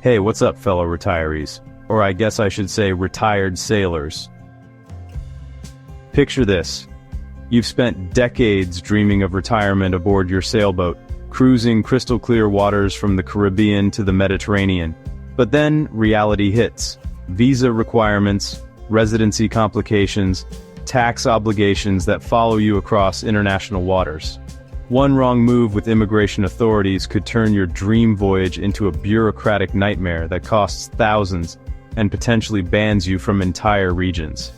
Hey, what's up, fellow retirees? Or I guess I should say retired sailors. Picture this. You've spent decades dreaming of retirement aboard your sailboat, cruising crystal clear waters from the Caribbean to the Mediterranean. But then reality hits. Visa requirements, residency complications, tax obligations that follow you across international waters. One wrong move with immigration authorities could turn your dream voyage into a bureaucratic nightmare that costs thousands and potentially bans you from entire regions.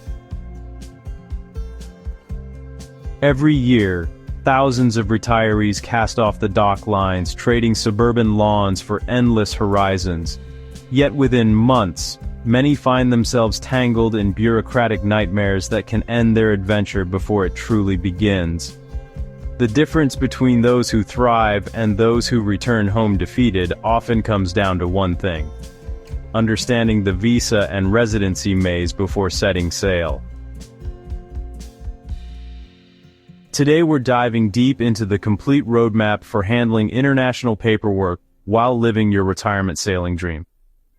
Every year, thousands of retirees cast off the dock lines, trading suburban lawns for endless horizons. Yet within months, many find themselves tangled in bureaucratic nightmares that can end their adventure before it truly begins. The difference between those who thrive and those who return home defeated often comes down to one thing: understanding the visa and residency maze before setting sail. Today we're diving deep into the complete roadmap for handling international paperwork while living your retirement sailing dream.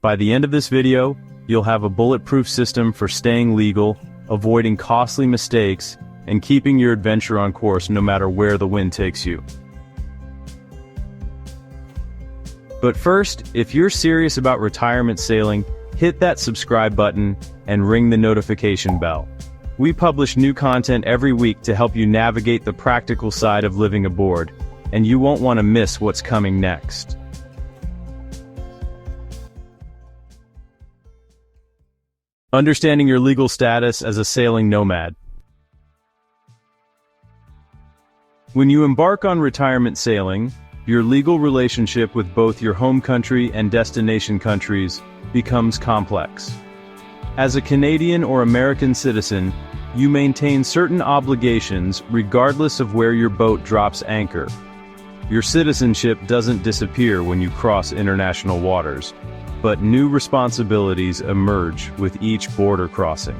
By the end of this video, you'll have a bulletproof system for staying legal, avoiding costly mistakes, and keeping your adventure on course no matter where the wind takes you. But first, if you're serious about retirement sailing, hit that subscribe button and ring the notification bell. We publish new content every week to help you navigate the practical side of living aboard, and you won't want to miss what's coming next. Understanding your legal status as a sailing nomad. When you embark on retirement sailing, your legal relationship with both your home country and destination countries becomes complex. As a Canadian or American citizen, you maintain certain obligations regardless of where your boat drops anchor. Your citizenship doesn't disappear when you cross international waters, but new responsibilities emerge with each border crossing.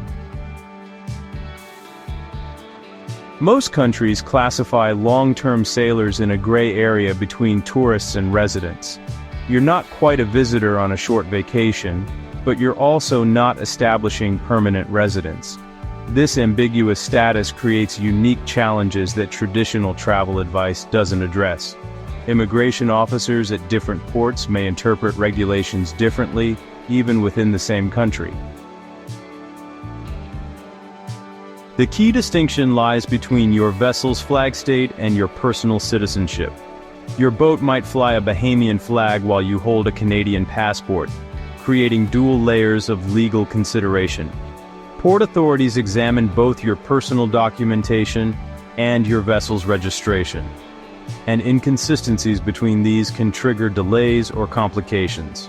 Most countries classify long-term sailors in a gray area between tourists and residents. You're not quite a visitor on a short vacation, but you're also not establishing permanent residence. This ambiguous status creates unique challenges that traditional travel advice doesn't address. Immigration officers at different ports may interpret regulations differently, even within the same country. The key distinction lies between your vessel's flag state and your personal citizenship. Your boat might fly a Bahamian flag while you hold a Canadian passport, creating dual layers of legal consideration. Port authorities examine both your personal documentation and your vessel's registration, and inconsistencies between these can trigger delays or complications.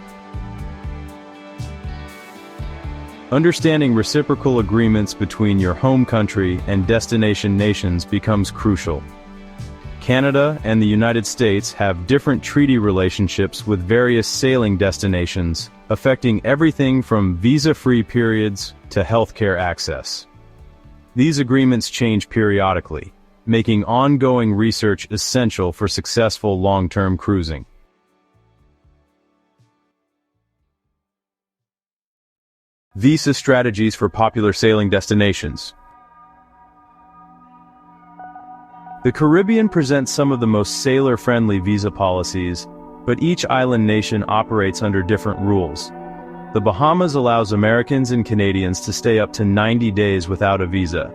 Understanding reciprocal agreements between your home country and destination nations becomes crucial. Canada and the United States have different treaty relationships with various sailing destinations, affecting everything from visa-free periods to healthcare access. These agreements change periodically, making ongoing research essential for successful long-term cruising. Visa strategies for popular sailing destinations. The Caribbean presents some of the most sailor-friendly visa policies, but each island nation operates under different rules. The Bahamas allows Americans and Canadians to stay up to 90 days without a visa,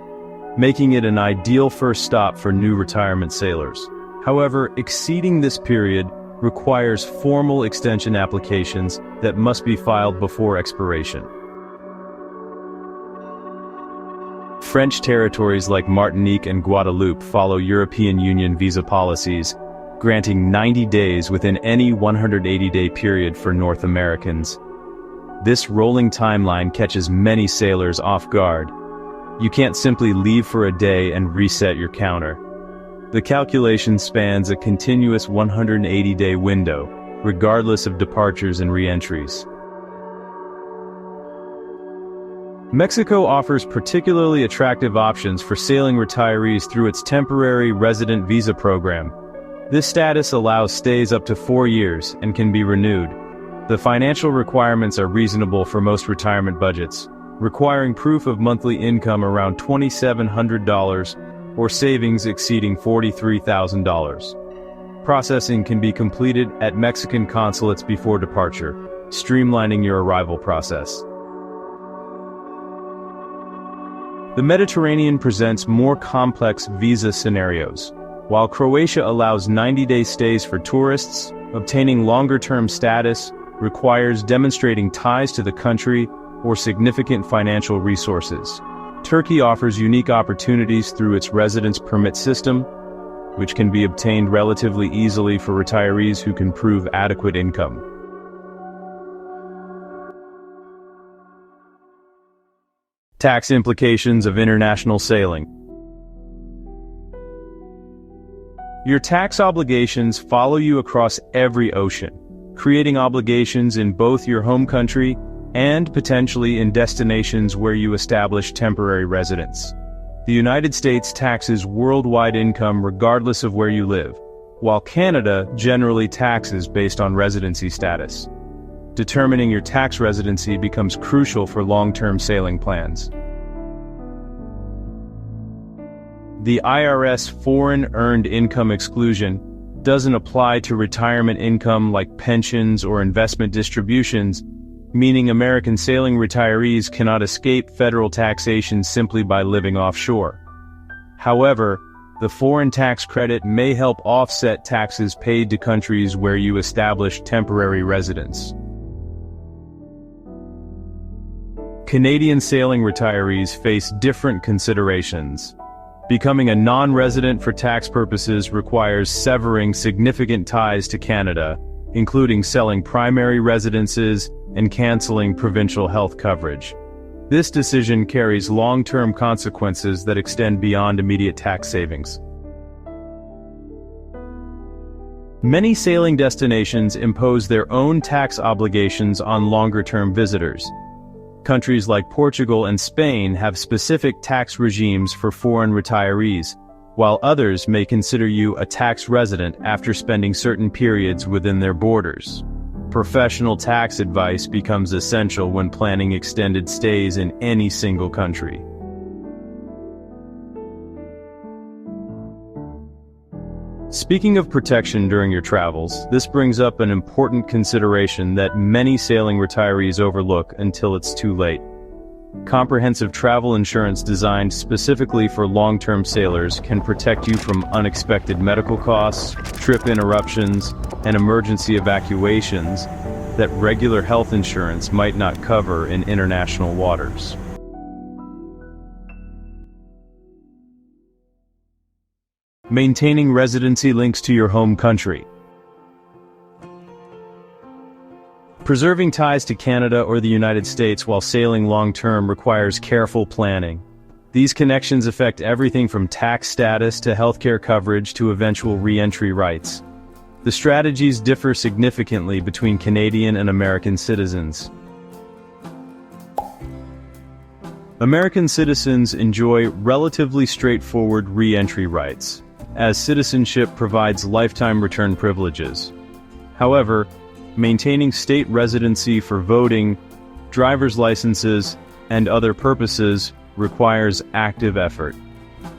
making it an ideal first stop for new retirement sailors. However, exceeding this period requires formal extension applications that must be filed before expiration. French territories like Martinique and Guadeloupe follow European Union visa policies, granting 90 days within any 180-day period for North Americans. This rolling timeline catches many sailors off guard. You can't simply leave for a day and reset your counter. The calculation spans a continuous 180-day window, regardless of departures and re-entries. Mexico offers particularly attractive options for sailing retirees through its temporary resident visa program. This status allows stays up to 4 years and can be renewed. The financial requirements are reasonable for most retirement budgets, requiring proof of monthly income around $2,700 or savings exceeding $43,000. Processing can be completed at Mexican consulates before departure, streamlining your arrival process. The Mediterranean presents more complex visa scenarios. While Croatia allows 90-day stays for tourists, obtaining longer-term status requires demonstrating ties to the country or significant financial resources. Turkey offers unique opportunities through its residence permit system, which can be obtained relatively easily for retirees who can prove adequate income. Tax implications of international sailing. Your tax obligations follow you across every ocean, creating obligations in both your home country and potentially in destinations where you establish temporary residence. The United States taxes worldwide income regardless of where you live, while Canada generally taxes based on residency status. Determining your tax residency becomes crucial for long-term sailing plans. The IRS foreign earned income exclusion doesn't apply to retirement income like pensions or investment distributions, meaning American sailing retirees cannot escape federal taxation simply by living offshore. However, the foreign tax credit may help offset taxes paid to countries where you establish temporary residence. Canadian sailing retirees face different considerations. Becoming a non-resident for tax purposes requires severing significant ties to Canada, including selling primary residences and canceling provincial health coverage. This decision carries long-term consequences that extend beyond immediate tax savings. Many sailing destinations impose their own tax obligations on longer-term visitors. Countries like Portugal and Spain have specific tax regimes for foreign retirees, while others may consider you a tax resident after spending certain periods within their borders. Professional tax advice becomes essential when planning extended stays in any single country. Speaking of protection during your travels, this brings up an important consideration that many sailing retirees overlook until it's too late. Comprehensive travel insurance designed specifically for long-term sailors can protect you from unexpected medical costs, trip interruptions, and emergency evacuations that regular health insurance might not cover in international waters. Maintaining residency links to your home country. Preserving ties to Canada or the United States while sailing long-term requires careful planning. These connections affect everything from tax status to healthcare coverage to eventual re-entry rights. The strategies differ significantly between Canadian and American citizens. American citizens enjoy relatively straightforward re-entry rights, as citizenship provides lifetime return privileges. However, maintaining state residency for voting, driver's licenses, and other purposes requires active effort.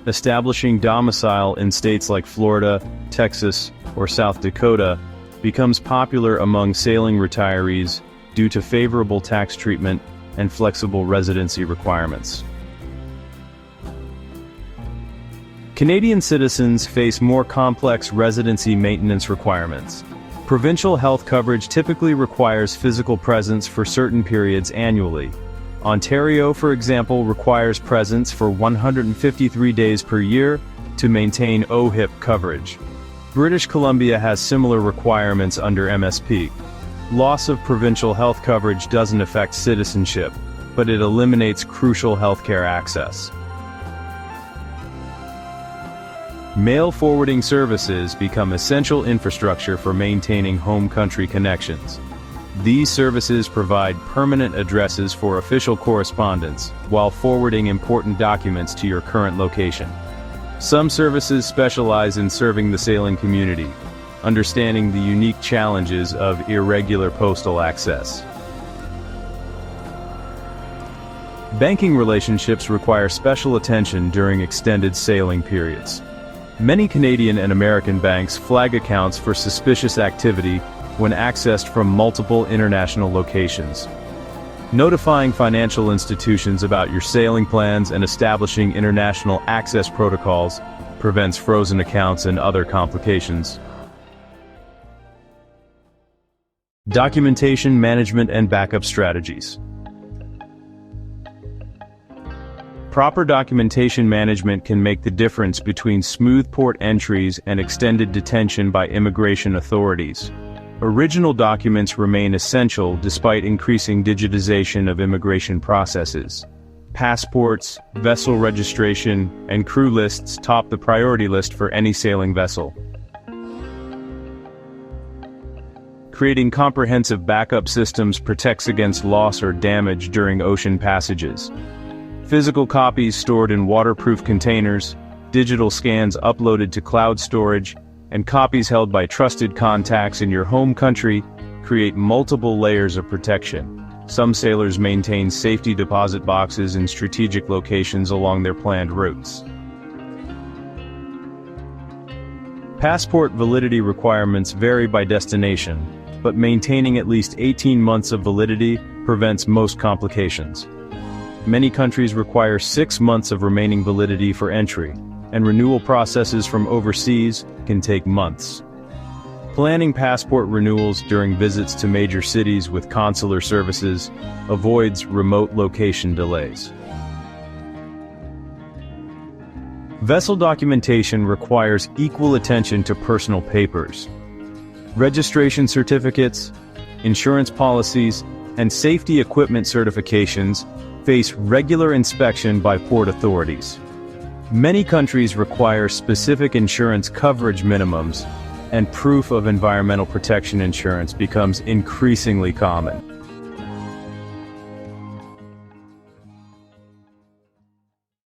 Establishing domicile in states like Florida, Texas, or South Dakota becomes popular among sailing retirees due to favorable tax treatment and flexible residency requirements. Canadian citizens face more complex residency maintenance requirements. Provincial health coverage typically requires physical presence for certain periods annually. Ontario, for example, requires presence for 153 days per year to maintain OHIP coverage. British Columbia has similar requirements under MSP. Loss of provincial health coverage doesn't affect citizenship, but it eliminates crucial healthcare access. Mail forwarding services become essential infrastructure for maintaining home country connections. These services provide permanent addresses for official correspondence, while forwarding important documents to your current location. Some services specialize in serving the sailing community. understanding the unique challenges of irregular postal access. Banking relationships require special attention during extended sailing periods. Many Canadian and American banks flag accounts for suspicious activity when accessed from multiple international locations. Notifying financial institutions about your sailing plans and establishing international access protocols prevents frozen accounts and other complications. Documentation management and backup strategies. Proper documentation management can make the difference between smooth port entries and extended detention by immigration authorities. Original documents remain essential despite increasing digitization of immigration processes. Passports, vessel registration, and crew lists top the priority list for any sailing vessel. Creating comprehensive backup systems protects against loss or damage during ocean passages. Physical copies stored in waterproof containers, digital scans uploaded to cloud storage, and copies held by trusted contacts in your home country create multiple layers of protection. Some sailors maintain safety deposit boxes in strategic locations along their planned routes. Passport validity requirements vary by destination, but maintaining at least 18 months of validity prevents most complications. Many countries require 6 months of remaining validity for entry, and renewal processes from overseas can take months. Planning passport renewals during visits to major cities with consular services avoids remote location delays. Vessel documentation requires equal attention to personal papers. Registration certificates, insurance policies, and safety equipment certifications face regular inspection by port authorities. Many countries require specific insurance coverage minimums, and proof of environmental protection insurance becomes increasingly common.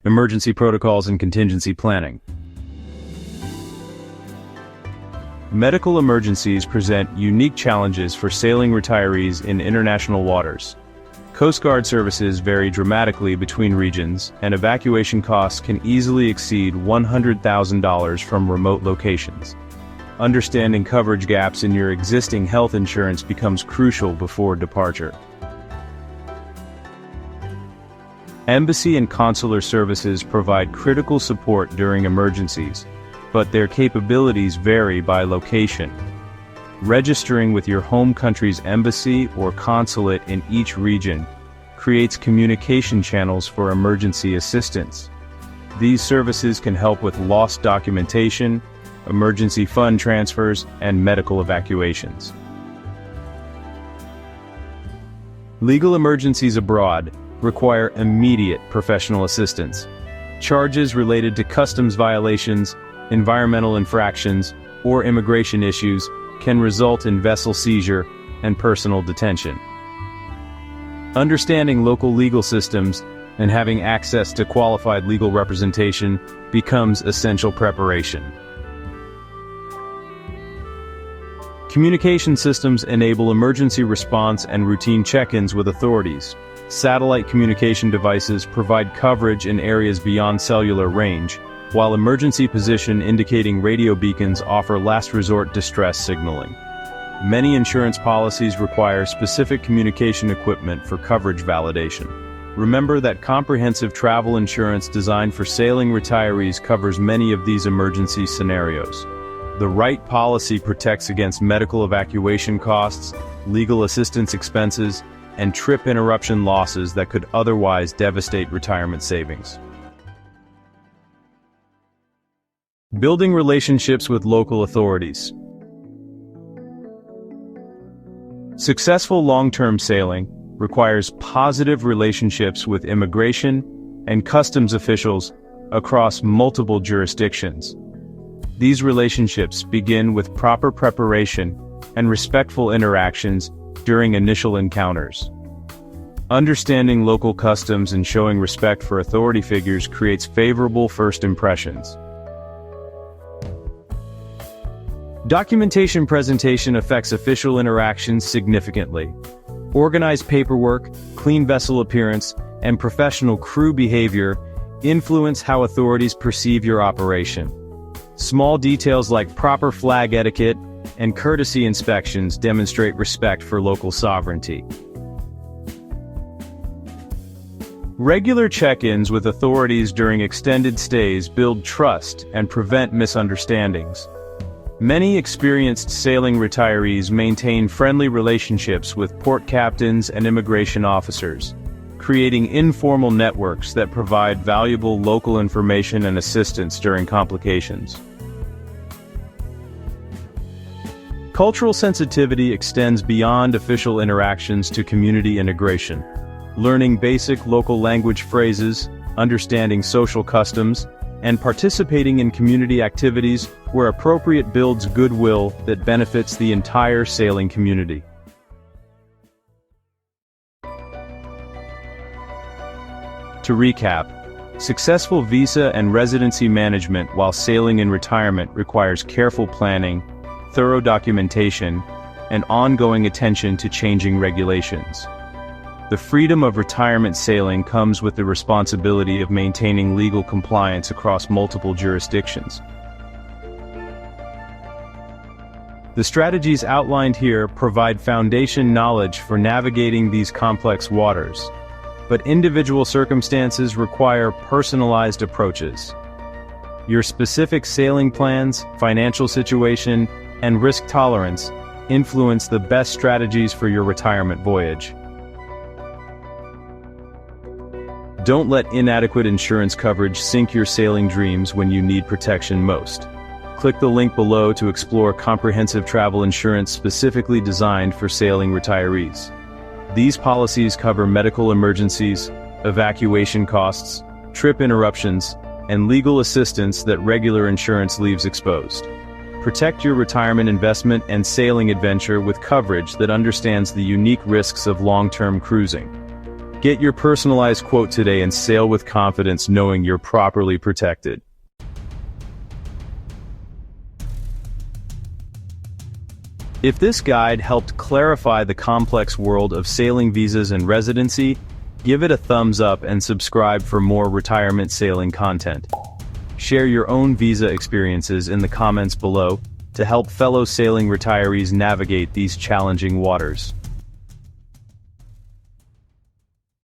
Emergency protocols and contingency planning. Medical emergencies present unique challenges for sailing retirees in international waters. Coast Guard services vary dramatically between regions, and evacuation costs can easily exceed $100,000 from remote locations. Understanding coverage gaps in your existing health insurance becomes crucial before departure. Embassy and consular services provide critical support during emergencies, but their capabilities vary by location. Registering with your home country's embassy or consulate in each region creates communication channels for emergency assistance. These services can help with lost documentation, emergency fund transfers, and medical evacuations. Legal emergencies abroad require immediate professional assistance. Charges related to customs violations, environmental infractions, or immigration issues can result in vessel seizure and personal detention. Understanding local legal systems and having access to qualified legal representation becomes essential preparation. Communication systems enable emergency response and routine check-ins with authorities. Satellite communication devices provide coverage in areas beyond cellular range, while emergency position indicating radio beacons offer last resort distress signaling. Many insurance policies require specific communication equipment for coverage validation. Remember that comprehensive travel insurance designed for sailing retirees covers many of these emergency scenarios. The right policy protects against medical evacuation costs, legal assistance expenses, and trip interruption losses that could otherwise devastate retirement savings. Building relationships with local authorities. Successful long-term sailing requires positive relationships with immigration and customs officials across multiple jurisdictions. These relationships begin with proper preparation and respectful interactions during initial encounters. Understanding local customs and showing respect for authority figures creates favorable first impressions. Documentation presentation affects official interactions significantly. Organized paperwork, clean vessel appearance, and professional crew behavior influence how authorities perceive your operation. Small details like proper flag etiquette and courtesy inspections demonstrate respect for local sovereignty. Regular check-ins with authorities during extended stays build trust and prevent misunderstandings. Many experienced sailing retirees maintain friendly relationships with port captains and immigration officers, creating informal networks that provide valuable local information and assistance during complications. Cultural sensitivity extends beyond official interactions to community integration. Learning basic local language phrases, understanding social customs, and participating in community activities where appropriate builds goodwill that benefits the entire sailing community. To recap, successful visa and residency management while sailing in retirement requires careful planning, thorough documentation, and ongoing attention to changing regulations. The freedom of retirement sailing comes with the responsibility of maintaining legal compliance across multiple jurisdictions. The strategies outlined here provide foundation knowledge for navigating these complex waters, but individual circumstances require personalized approaches. Your specific sailing plans, financial situation, and risk tolerance influence the best strategies for your retirement voyage. Don't let inadequate insurance coverage sink your sailing dreams when you need protection most. Click the link below to explore comprehensive travel insurance specifically designed for sailing retirees. These policies cover medical emergencies, evacuation costs, trip interruptions, and legal assistance that regular insurance leaves exposed. Protect your retirement investment and sailing adventure with coverage that understands the unique risks of long-term cruising. Get your personalized quote today and sail with confidence knowing you're properly protected. If this guide helped clarify the complex world of sailing visas and residency, give it a thumbs up and subscribe for more retirement sailing content. Share your own visa experiences in the comments below to help fellow sailing retirees navigate these challenging waters.